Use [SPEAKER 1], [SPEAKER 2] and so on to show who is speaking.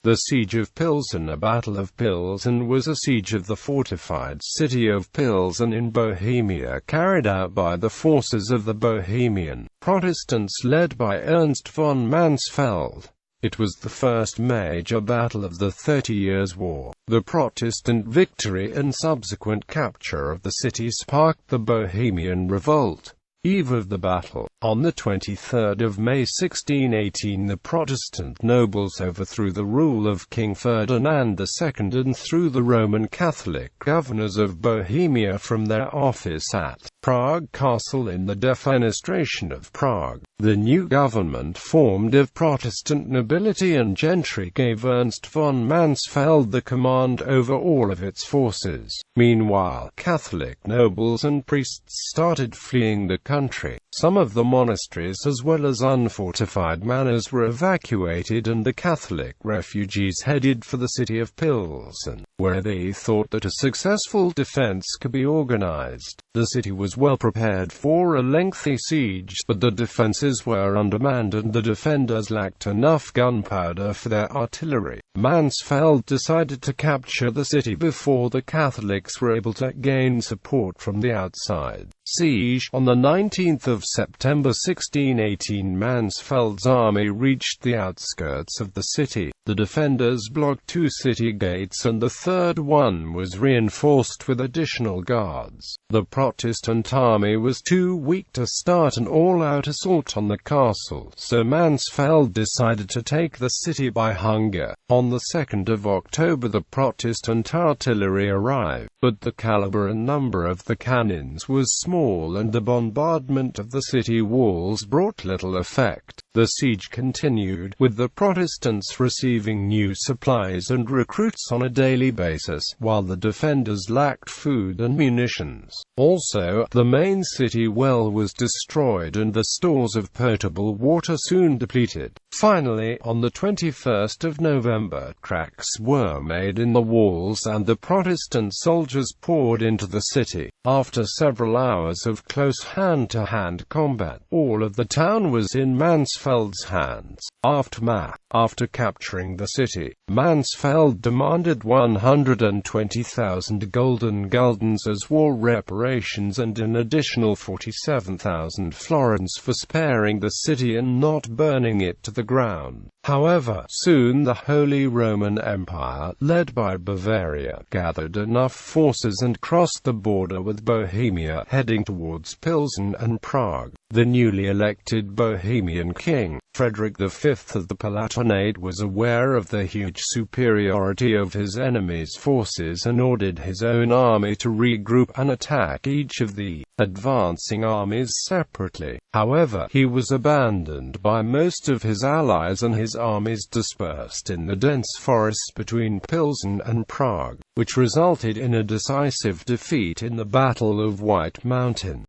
[SPEAKER 1] The Siege of Pilsen. A Battle of Pilsen was a siege of the fortified city of Pilsen in Bohemia carried out by the forces of the Bohemian Protestants led by Ernst von Mansfeld. It was the first major battle of the 30 Years' War. The Protestant victory and subsequent capture of the city sparked the Bohemian Revolt. Eve of the battle. On the 23rd of May 1618 the Protestant nobles overthrew the rule of King Ferdinand II and threw the Roman Catholic governors of Bohemia from their office at Prague Castle in the defenestration of Prague. The new government, formed of Protestant nobility and gentry, gave Ernst von Mansfeld the command over all of its forces. Meanwhile, Catholic nobles and priests started fleeing the country. Some of the monasteries as well as unfortified manors were evacuated and the Catholic refugees headed for the city of Pilsen, where they thought that a successful defense could be organized. The city was well prepared for a lengthy siege, but the defenses were undermanned and the defenders lacked enough gunpowder for their artillery. Mansfeld decided to capture the city before the Catholics were able to gain support from the outside. Siege. On the 19th of September 1618 Mansfeld's army reached the outskirts of the city. The defenders blocked 2 city gates and the third one was reinforced with additional guards. The Protestant army was too weak to start an all-out assault on the castle, so Mansfeld decided to take the city by hunger. On the 2nd of October the Protestant artillery arrived, but the caliber and number of the cannons was small and the bombardment of the city walls brought little effect. The siege continued, with the Protestants receiving new supplies and recruits on a daily basis, while the defenders lacked food and munitions. Also, the main city well was destroyed and the stores of potable water soon depleted. Finally, on the 21st of November, cracks were made in the walls and the Protestant soldiers poured into the city. After several hours of close hand-to-hand combat, all of the town was in Mansfeld's hands. After capturing the city, Mansfeld demanded 120,000 golden guldens as war reparations and an additional 47,000 florins for sparing the city and not burning it to the ground. However, soon the Holy Roman Empire, led by Bavaria, gathered enough forces and crossed the border with Bohemia, heading towards Pilsen and Prague. The newly elected Bohemian king, Frederick V of the Palatinate, was aware of the huge superiority of his enemy's forces and ordered his own army to regroup and attack each of the advancing armies separately. However, he was abandoned by most of his allies and his armies dispersed in the dense forests between Pilsen and Prague, which resulted in a decisive defeat in the Battle of White Mountain.